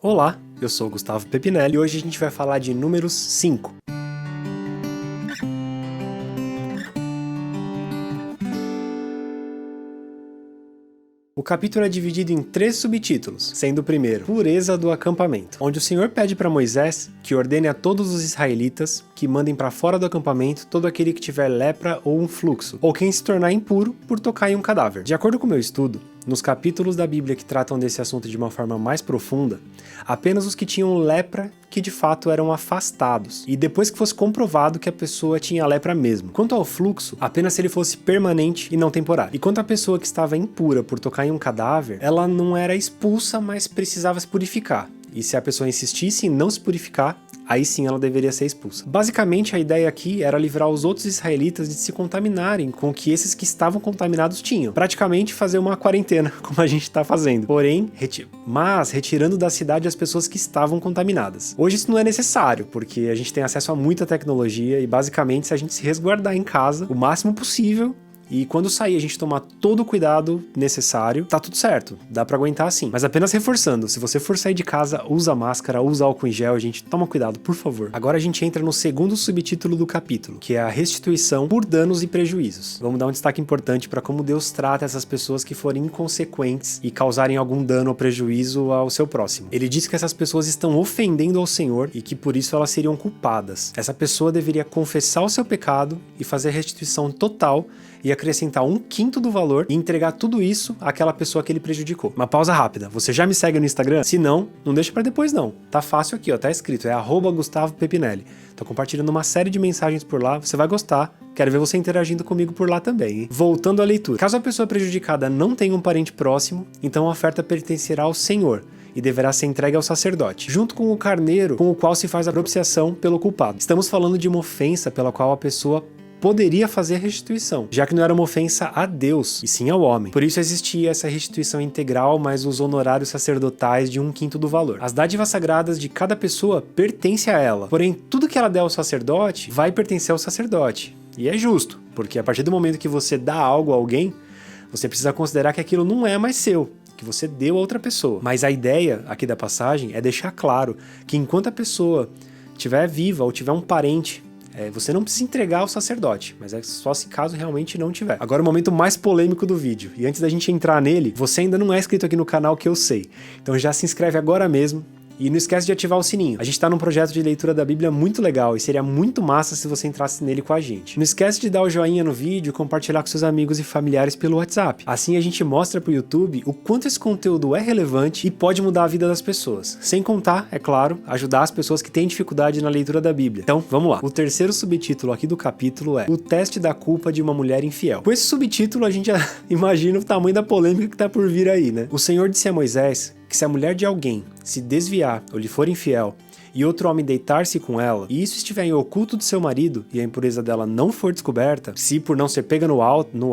Olá, eu sou o Gustavo Pepinelli e hoje a gente vai falar de Números 5. O capítulo é dividido em 3 subtítulos, sendo o primeiro, Pureza do acampamento, onde o Senhor pede para Moisés que ordene a todos os israelitas que mandem para fora do acampamento todo aquele que tiver lepra ou um fluxo, ou quem se tornar impuro por tocar em um cadáver. De acordo com o meu estudo, nos capítulos da Bíblia que tratam desse assunto de uma forma mais profunda, apenas os que tinham lepra que de fato eram afastados, e depois que fosse comprovado que a pessoa tinha lepra mesmo. Quanto ao fluxo, apenas se ele fosse permanente e não temporário. E quanto à pessoa que estava impura por tocar em um cadáver, ela não era expulsa, mas precisava se purificar. E se a pessoa insistisse em não se purificar, aí sim ela deveria ser expulsa. Basicamente, a ideia aqui era livrar os outros israelitas de se contaminarem com o que esses que estavam contaminados tinham. Praticamente fazer uma quarentena, como a gente está fazendo. Porém, retirando da cidade as pessoas que estavam contaminadas. Hoje isso não é necessário, porque a gente tem acesso a muita tecnologia e basicamente se a gente se resguardar em casa o máximo possível, e quando sair a gente tomar todo o cuidado necessário, tá tudo certo, dá pra aguentar assim. Mas apenas reforçando, se você for sair de casa, usa máscara, usa álcool em gel, gente, toma cuidado, por favor. Agora a gente entra no segundo subtítulo do capítulo, que é a restituição por danos e prejuízos. Vamos dar um destaque importante pra como Deus trata essas pessoas que forem inconsequentes e causarem algum dano ou prejuízo ao seu próximo. Ele diz que essas pessoas estão ofendendo ao Senhor e que por isso elas seriam culpadas. Essa pessoa deveria confessar o seu pecado e fazer a restituição total e acrescentar 1/5 do valor e entregar tudo isso àquela pessoa que ele prejudicou. Uma pausa rápida. Você já me segue no Instagram? Se não, não deixa pra depois não. Tá fácil aqui, ó, tá escrito, é @Gustavo Pepinelli. Tô compartilhando uma série de mensagens por lá, você vai gostar. Quero ver você interagindo comigo por lá também, hein? Voltando à leitura. Caso a pessoa prejudicada não tenha um parente próximo, então a oferta pertencerá ao Senhor e deverá ser entregue ao sacerdote, junto com o carneiro com o qual se faz a propiciação pelo culpado. Estamos falando de uma ofensa pela qual a pessoa poderia fazer restituição, já que não era uma ofensa a Deus, e sim ao homem. Por isso existia essa restituição integral, mais os honorários sacerdotais de 1/5 do valor. As dádivas sagradas de cada pessoa pertencem a ela, porém tudo que ela der ao sacerdote vai pertencer ao sacerdote. E é justo, porque a partir do momento que você dá algo a alguém, você precisa considerar que aquilo não é mais seu, que você deu a outra pessoa. Mas a ideia aqui da passagem é deixar claro que enquanto a pessoa estiver viva ou tiver um parente, você não precisa entregar ao sacerdote, mas é só se caso realmente não tiver. Agora o momento mais polêmico do vídeo, e antes da gente entrar nele, você ainda não é inscrito aqui no canal que eu sei, então já se inscreve agora mesmo. E não esquece de ativar o sininho. A gente tá num projeto de leitura da Bíblia muito legal e seria muito massa se você entrasse nele com a gente. Não esquece de dar o joinha no vídeo e compartilhar com seus amigos e familiares pelo WhatsApp. Assim a gente mostra pro YouTube o quanto esse conteúdo é relevante e pode mudar a vida das pessoas. Sem contar, é claro, ajudar as pessoas que têm dificuldade na leitura da Bíblia. Então, vamos lá. O terceiro subtítulo aqui do capítulo é O Teste da Culpa de uma Mulher Infiel. Com esse subtítulo a gente já imagina o tamanho da polêmica que tá por vir aí, né? O Senhor disse a Moisés que se a mulher de alguém se desviar ou lhe for infiel, e outro homem deitar-se com ela, e isso estiver em oculto do seu marido, e a impureza dela não for descoberta, se por não ser pega no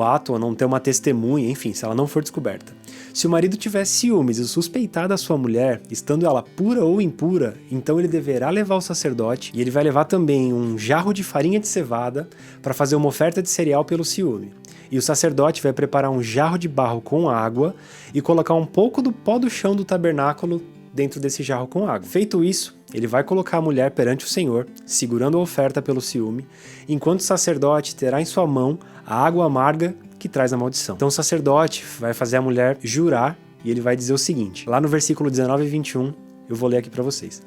ato, ou não ter uma testemunha, enfim, se ela não for descoberta. Se o marido tiver ciúmes e suspeitar da sua mulher, estando ela pura ou impura, então ele deverá levar ao sacerdote, e ele vai levar também um jarro de farinha de cevada para fazer uma oferta de cereal pelo ciúme. E o sacerdote vai preparar um jarro de barro com água e colocar um pouco do pó do chão do tabernáculo dentro desse jarro com água. Feito isso, ele vai colocar a mulher perante o Senhor, segurando a oferta pelo ciúme, enquanto o sacerdote terá em sua mão a água amarga que traz a maldição. Então o sacerdote vai fazer a mulher jurar e ele vai dizer o seguinte, lá no versículo 19 e 21, eu vou ler aqui para vocês.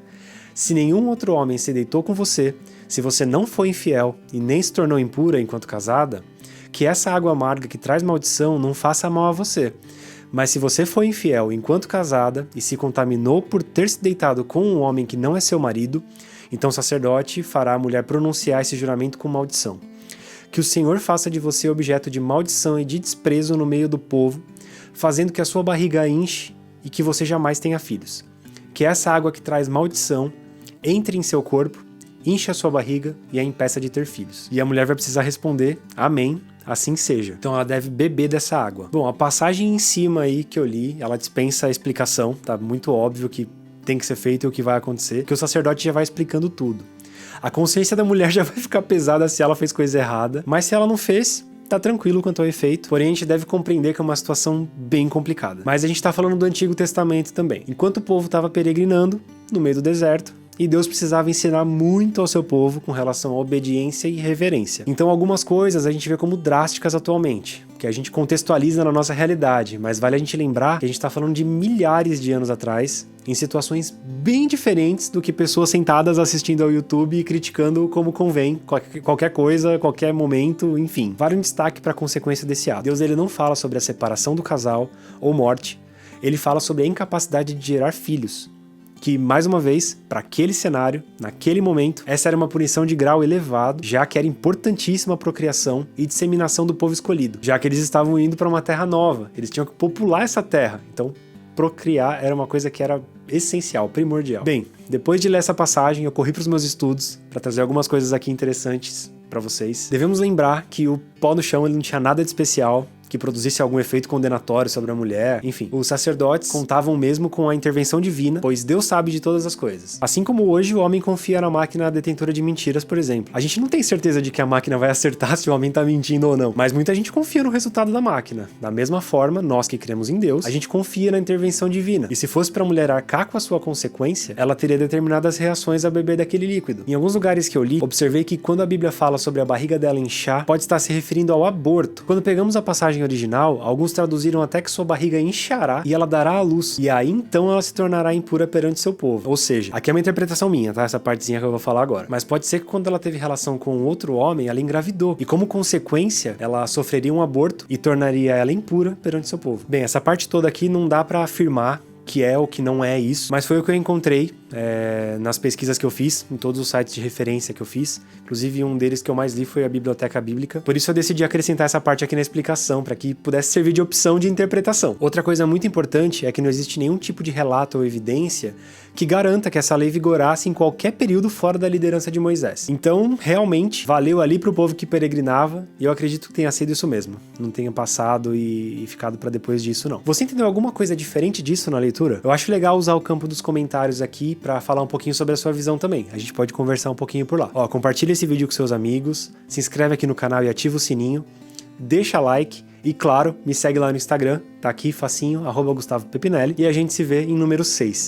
Se nenhum outro homem se deitou com você, se você não foi infiel e nem se tornou impura enquanto casada, que essa água amarga que traz maldição não faça mal a você. Mas se você foi infiel enquanto casada e se contaminou por ter se deitado com um homem que não é seu marido, então o sacerdote fará a mulher pronunciar esse juramento com maldição. Que o Senhor faça de você objeto de maldição e de desprezo no meio do povo, fazendo que a sua barriga enche e que você jamais tenha filhos. Que essa água que traz maldição entre em seu corpo, enche a sua barriga e a impeça de ter filhos. E a mulher vai precisar responder, amém, assim seja. Então ela deve beber dessa água. Bom, a passagem em cima aí que eu li, ela dispensa a explicação, tá muito óbvio que tem que ser feito e o que vai acontecer, que o sacerdote já vai explicando tudo. A consciência da mulher já vai ficar pesada se ela fez coisa errada, mas se ela não fez, tá tranquilo quanto ao efeito, porém a gente deve compreender que é uma situação bem complicada. Mas a gente tá falando do Antigo Testamento também. Enquanto o povo estava peregrinando no meio do deserto, e Deus precisava ensinar muito ao seu povo com relação à obediência e reverência. Então algumas coisas a gente vê como drásticas atualmente, que a gente contextualiza na nossa realidade, mas vale a gente lembrar que a gente está falando de milhares de anos atrás, em situações bem diferentes do que pessoas sentadas assistindo ao YouTube e criticando como convém, qualquer coisa, qualquer momento, enfim. Vale um destaque para a consequência desse ato. Deus ele não fala sobre a separação do casal ou morte, ele fala sobre a incapacidade de gerar filhos. Que, mais uma vez, para aquele cenário, naquele momento, essa era uma punição de grau elevado, já que era importantíssima a procriação e disseminação do povo escolhido, já que eles estavam indo para uma terra nova, eles tinham que popular essa terra, então procriar era uma coisa que era essencial, primordial. Bem, depois de ler essa passagem, eu corri para os meus estudos para trazer algumas coisas aqui interessantes para vocês. Devemos lembrar que o pó no chão ele não tinha nada de especial, que produzisse algum efeito condenatório sobre a mulher, enfim. Os sacerdotes contavam mesmo com a intervenção divina, pois Deus sabe de todas as coisas. Assim como hoje o homem confia na máquina detentora de mentiras, por exemplo. A gente não tem certeza de que a máquina vai acertar se o homem tá mentindo ou não, mas muita gente confia no resultado da máquina. Da mesma forma, nós que cremos em Deus, a gente confia na intervenção divina. E se fosse pra mulher arcar com a sua consequência, ela teria determinadas reações a beber daquele líquido. Em alguns lugares que eu li, observei que quando a Bíblia fala sobre a barriga dela inchar, pode estar se referindo ao aborto. Quando pegamos a passagem original, alguns traduziram até que sua barriga inchará e ela dará à luz, e aí então ela se tornará impura perante seu povo. Ou seja, aqui é uma interpretação minha, tá? Essa partezinha que eu vou falar agora. Mas pode ser que quando ela teve relação com outro homem, ela engravidou, e como consequência, ela sofreria um aborto e tornaria ela impura perante seu povo. Bem, essa parte toda aqui não dá pra afirmar que é ou que não é isso, mas foi o que eu encontrei nas pesquisas que eu fiz, em todos os sites de referência que eu fiz. Inclusive, um deles que eu mais li foi a Biblioteca Bíblica. Por isso eu decidi acrescentar essa parte aqui na explicação, para que pudesse servir de opção de interpretação. Outra coisa muito importante é que não existe nenhum tipo de relato ou evidência que garanta que essa lei vigorasse em qualquer período fora da liderança de Moisés. Então, realmente, valeu ali pro povo que peregrinava, e eu acredito que tenha sido isso mesmo. Não tenha passado e ficado para depois disso, não. Você entendeu alguma coisa diferente disso na leitura? Eu acho legal usar o campo dos comentários aqui para falar um pouquinho sobre a sua visão também. A gente pode conversar um pouquinho por lá. Ó, compartilha esse vídeo com seus amigos, se inscreve aqui no canal e ativa o sininho, deixa like e, claro, me segue lá no Instagram, tá aqui facinho, @GustavoPepinelli, e a gente se vê em número 6.